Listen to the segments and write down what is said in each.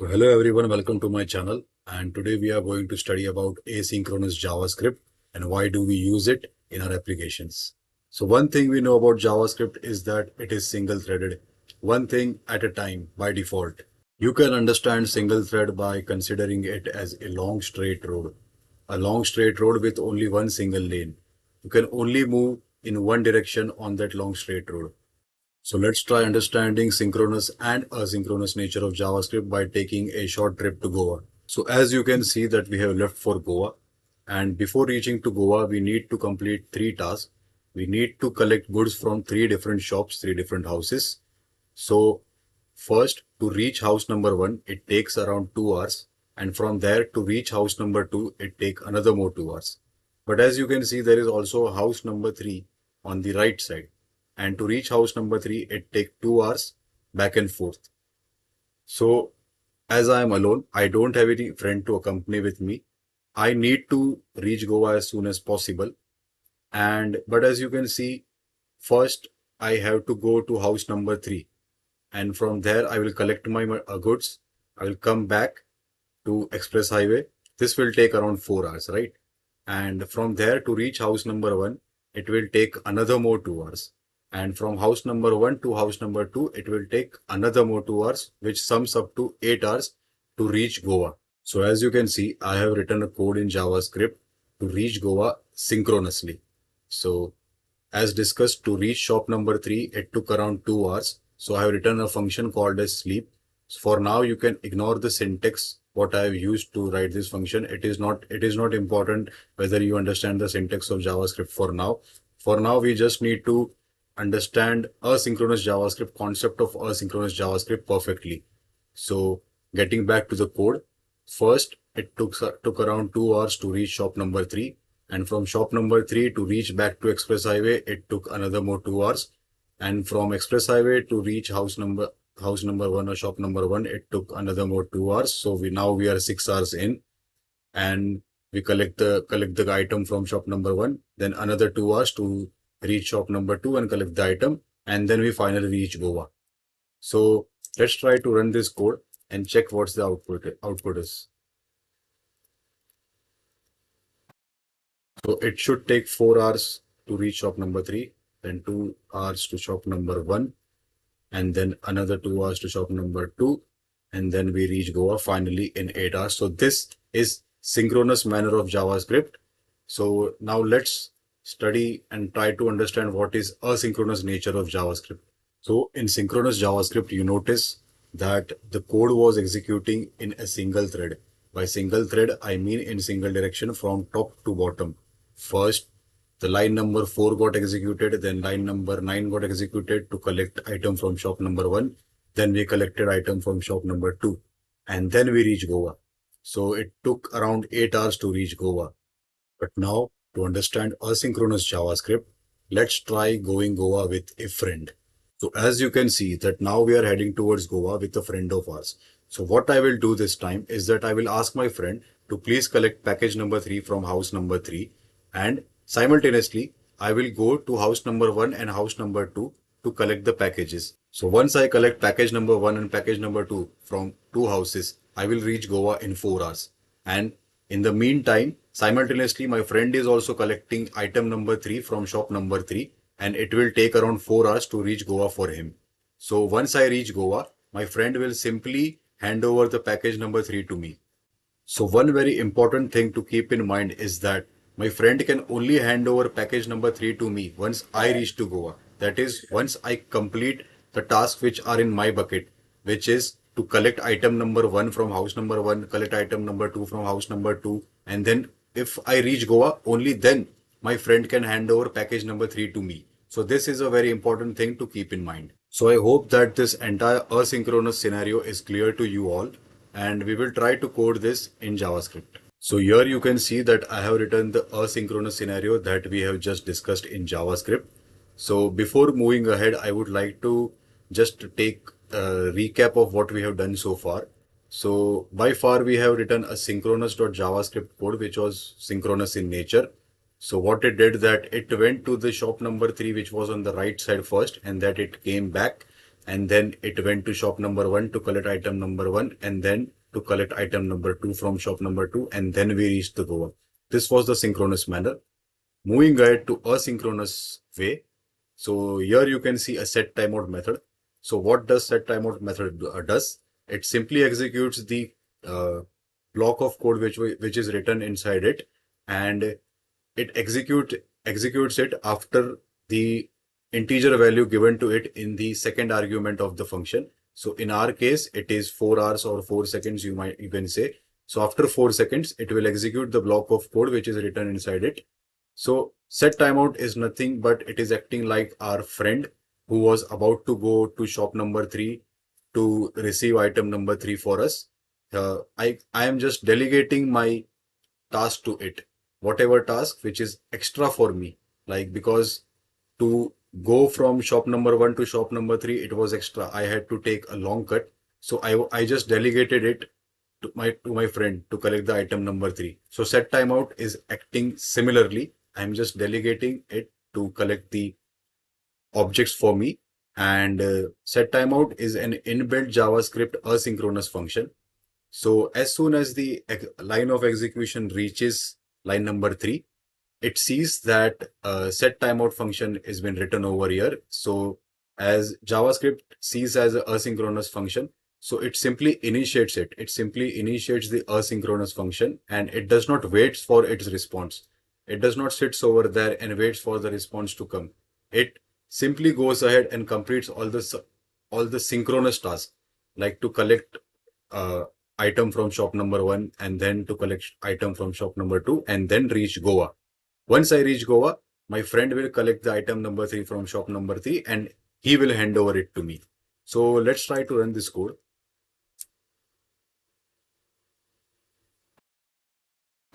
So hello everyone, welcome to my channel, and today we are going to study about asynchronous JavaScript and why do we use it in our applications. So one thing we know about JavaScript is that it is single-threaded, one thing at a time by default. You can understand single thread by considering it as a long straight road with only one single lane. You can only move in one direction on that long straight road. So let's try understanding synchronous and asynchronous nature of JavaScript by taking a short trip to Goa. So as you can see that we have left for Goa, and before reaching to Goa, we need to complete three tasks. We need to collect goods from three different shops, three different houses. So first, to reach house number 1, it takes around 2 hours, and from there to reach house number 2, it takes another more 2 hours. But as you can see, there is also a house number 3 on the right side, and to reach house number 3, it takes 2 hours back and forth. So as I am alone, I don't have any friend to accompany with me. I need to reach Goa as soon as possible. But as you can see, first I have to go to house number 3, and from there I will collect my goods. I will come back to express highway. This will take around 4 hours, right? And from there to reach house number 1, it will take another more 2 hours. And from house number 1 to house number 2, it will take another more 2 hours, which sums up to 8 hours to reach Goa. So as you can see, I have written a code in JavaScript to reach Goa synchronously. So as discussed, to reach shop number 3, it took around 2 hours. So I have written a function called as sleep. For now, you can ignore the syntax what I have used to write this function. It is not important whether you understand the syntax of JavaScript for now. For now, we just need to understand asynchronous JavaScript, concept of asynchronous JavaScript perfectly. So getting back to the code, first it took around 2 hours to reach shop number 3, and from shop number 3 to reach back to express highway, it took another more 2 hours, and from express highway to reach house number 1 or shop number 1, it took another more 2 hours. So we are 6 hours in, and we collect the item from shop number 1, then another 2 hours to reach shop number 2 and collect the item, and then we finally reach Goa. So let's try to run this code and check what's the output is. So it should take 4 hours to reach shop number 3, then 2 hours to shop number 1, and then another 2 hours to shop number 2, and then we reach Goa finally in 8 hours. So this is synchronous manner of JavaScript. So now let's study and try to understand what is asynchronous nature of JavaScript. So in synchronous JavaScript, you notice that the code was executing in a single thread. By single thread, I mean in single direction from top to bottom. First, the line number 4 got executed, then line number 9 got executed to collect item from shop number 1. Then we collected item from shop number 2, and then we reach Goa. So it took around 8 hours to reach Goa. But now, to understand asynchronous JavaScript, let's try going Goa with a friend. So as you can see that now we are heading towards Goa with a friend of ours. So what I will do this time is that I will ask my friend to please collect package number 3 from house number 3, and simultaneously I will go to house number 1 and house number 2 to collect the packages. So once I collect package number 1 and package number 2 from 2 houses, I will reach Goa in 4 hours. And in the meantime, simultaneously my friend is also collecting item number 3 from shop number 3, and it will take around 4 hours to reach Goa for him. So once I reach Goa, my friend will simply hand over the package number 3 to me. So one very important thing to keep in mind is that my friend can only hand over package number 3 to me once I reach to Goa. That is, once I complete the tasks which are in my bucket, which is to collect item number 1 from house number 1, collect item number 2 from house number 2, and then if I reach Goa, only then my friend can hand over package number 3 to me. So this is a very important thing to keep in mind. So I hope that this entire asynchronous scenario is clear to you all, and we will try to code this in JavaScript. So here you can see that I have written the asynchronous scenario that we have just discussed in JavaScript. So before moving ahead, I would like to just take a recap of what we have done so far. So by far we have written a synchronous.javascript code which was synchronous in nature. So what it did that it went to the shop number 3 which was on the right side first, and that it came back, and then it went to shop number 1 to collect item number 1, and then to collect item number 2 from shop number 2, and then we reached the Goa. This was the synchronous manner. Moving ahead to asynchronous way. So here you can see a set timeout method. So what does set timeout method does? It simply executes the uh, block of code which is written inside it, and it executes it after the integer value given to it in the second argument of the function. So in our case, it is 4 hours or 4 seconds, you can say. So after 4 seconds, it will execute the block of code which is written inside it. So set timeout is nothing but it is acting like our friend who was about to go to shop number 3 to receive item number 3 for us. I am just delegating my task to it, whatever task which is extra for me, like because to go from shop number 1 to shop number 3, it was extra. I had to take a long cut. So I just delegated it to my friend to collect the item number 3. So set timeout is acting similarly. I'm just delegating it to collect the objects for me. And set timeout is an inbuilt JavaScript asynchronous function. So as soon as the line of execution reaches line number 3, it sees that set timeout function has been written over here. So as JavaScript sees as an asynchronous function, so it simply initiates it. It simply initiates the asynchronous function, and it does not wait for its response. It does not sits over there and waits for the response to come. It simply goes ahead and completes all the synchronous tasks, like to collect uh, item from shop number 1, and then to collect item from shop number 2, and then reach Goa. Once I reach Goa, my friend will collect the item number 3 from shop number 3, and he will hand over it to me. So let's try to run this code.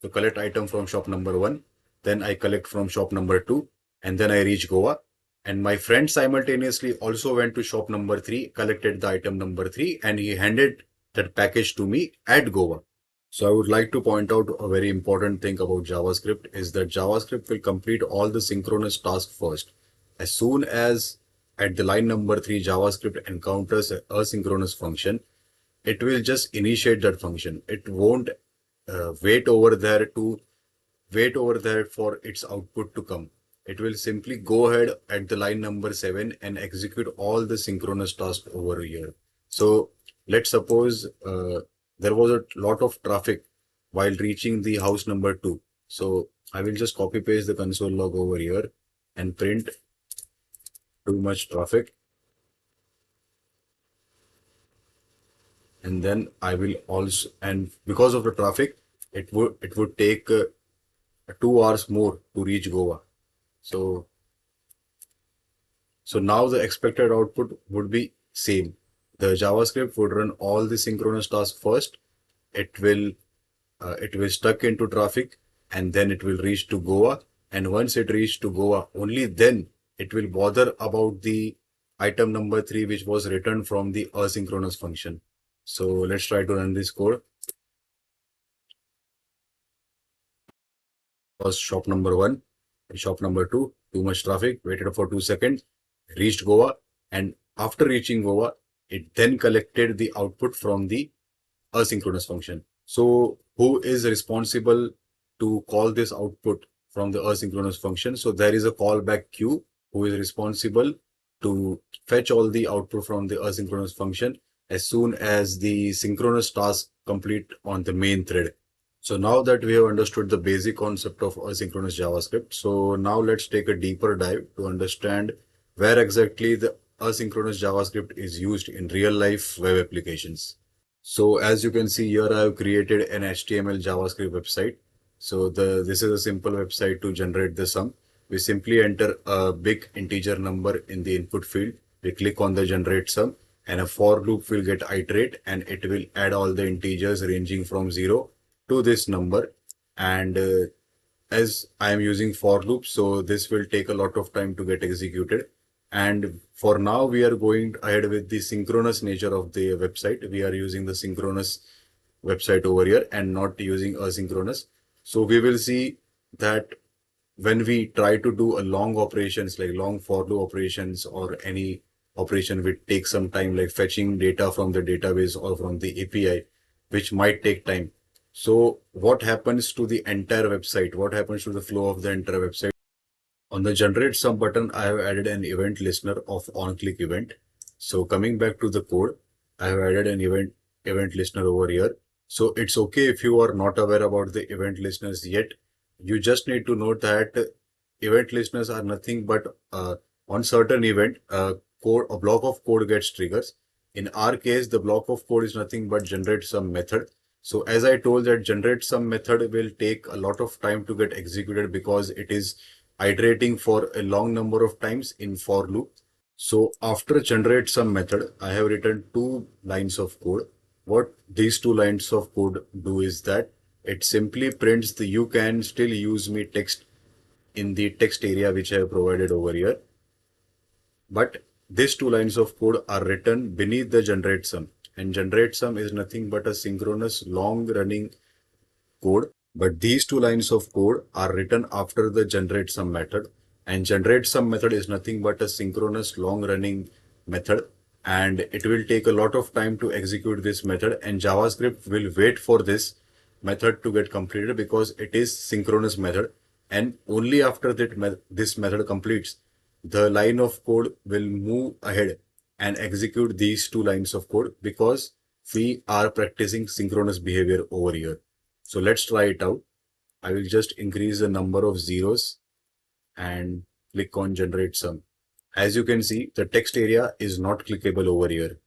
To collect item from shop number 1, then I collect from shop number 2, and then I reach Goa. And my friend simultaneously also went to shop number 3, collected the item number 3, and he handed that package to me at Goa. So I would like to point out a very important thing about JavaScript is that JavaScript will complete all the synchronous tasks first. As soon as at the line number 3 JavaScript encounters a asynchronous function, it will just initiate that function. It won't wait over there for its output to come. It will simply go ahead at the line number 7 and execute all the synchronous tasks over here. So let's suppose there was a lot of traffic while reaching the house number 2. So I will just copy paste the console log over here and print too much traffic. And then I will also, and because of the traffic, it would take 2 hours more to reach Goa. So now the expected output would be same. The JavaScript would run all the synchronous tasks first. It will stuck into traffic, and then it will reach to Goa. And once it reached to Goa, only then it will bother about the item number 3, which was returned from the asynchronous function. So let's try to run this code. Was shop number 1 and shop number 2, too much traffic, waited for 2 seconds, reached Goa, and after reaching Goa, it then collected the output from the asynchronous function. So who is responsible to call this output from the asynchronous function? So there is a callback queue who is responsible to fetch all the output from the asynchronous function as soon as the synchronous task complete on the main thread. So now that we have understood the basic concept of asynchronous JavaScript, so now let's take a deeper dive to understand where exactly the asynchronous JavaScript is used in real life web applications. So as you can see here, I have created an HTML JavaScript website. So this is a simple website to generate the sum. We simply enter a big integer number in the input field. We click on the generate sum, and a for loop will get iterate, and it will add all the integers ranging from 0 to this number. And as I am using for loop, so this will take a lot of time to get executed. And for now, we are going ahead with the synchronous nature of the website. We are using the synchronous website over here and not using asynchronous. So we will see that when we try to do a long operations like long for loop operations or any operation will take some time, like fetching data from the database or from the API, which might take time. So what happens to the entire website? What happens to the flow of the entire website? On the generate sum button, I have added an event listener of on-click event. So coming back to the code, I have added an event listener over here. So it's okay if you are not aware about the event listeners yet. You just need to note that event listeners are nothing but on certain event, a block of code gets triggers. In our case, the block of code is nothing but generate some method. So as I told, that generate some method will take a lot of time to get executed because it is iterating for a long number of times in for loop. So after generate some method, I have written 2 lines of code. What these 2 lines of code do is that it simply prints the you can still use me text in the text area which I have provided over here. But these 2 lines of code are written beneath the generate sum, and generate sum is nothing but a synchronous long running code. But these 2 lines of code are written after the generate sum method, and generate sum method is nothing but a synchronous long running method, and it will take a lot of time to execute this method, and JavaScript will wait for this method to get completed because it is synchronous method, and only after that this method completes, the line of code will move ahead and execute these 2 lines of code because we are practicing synchronous behavior over here. So let's try it out. I will just increase the number of zeros and click on generate sum. As you can see, the text area is not clickable over here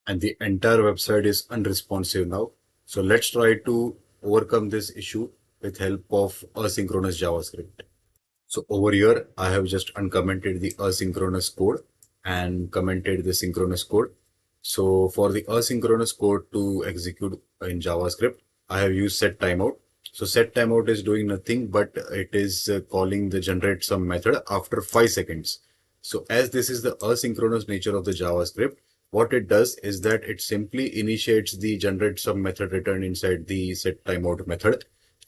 and the entire website is unresponsive now. So let's try to overcome this issue with help of asynchronous JavaScript. So over here, I have just uncommented the asynchronous code and commented the synchronous code. So for the asynchronous code to execute in JavaScript, I have used set timeout. So set timeout is doing nothing, but it is calling the generate sum method after 5 seconds. So as this is the asynchronous nature of the JavaScript, what it does is that it simply initiates the generate sum method returned inside the set timeout method,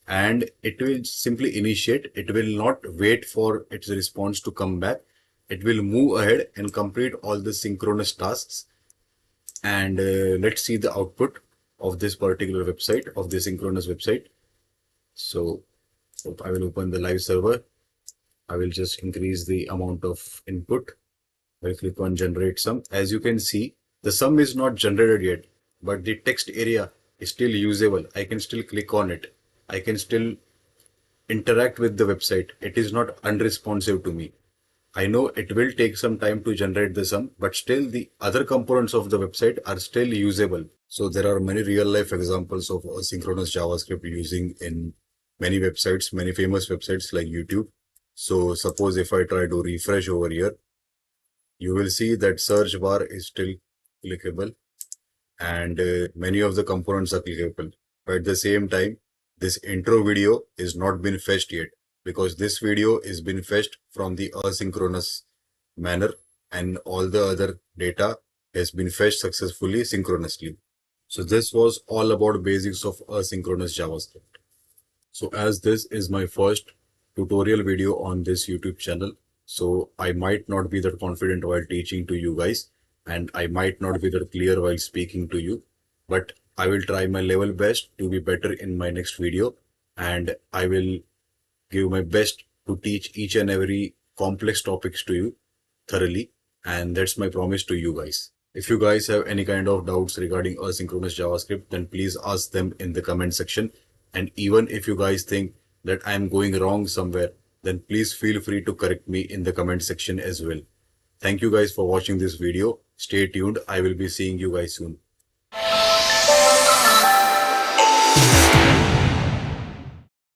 and it will simply initiate. It will not wait for its response to come back. It will move ahead and complete all the synchronous tasks. And let's see the output of this particular website, of the synchronous website. So I will open the live server. I will just increase the amount of input. I will click on generate sum. As you can see, the sum is not generated yet, but the text area is still usable. I can still click on it. I can still interact with the website. It is not unresponsive to me. I know it will take some time to generate the sum, but still the other components of the website are still usable. So there are many real life examples of asynchronous JavaScript using in many websites, many famous websites like YouTube. So suppose if I try to refresh over here, you will see that search bar is still clickable and many of the components are clickable. But at the same time, this intro video is not been fetched yet because this video is been fetched from the asynchronous manner and all the other data has been fetched successfully synchronously. So this was all about basics of asynchronous JavaScript. So as this is my first tutorial video on this YouTube channel, so I might not be that confident while teaching to you guys, and I might not be that clear while speaking to you, but I will try my level best to be better in my next video, and I will give my best to teach each and every complex topics to you thoroughly, and that's my promise to you guys. If you guys have any kind of doubts regarding asynchronous JavaScript, then please ask them in the comment section. And even if you guys think that I am going wrong somewhere, then please feel free to correct me in the comment section as well. Thank you guys for watching this video. Stay tuned. I will be seeing you guys soon.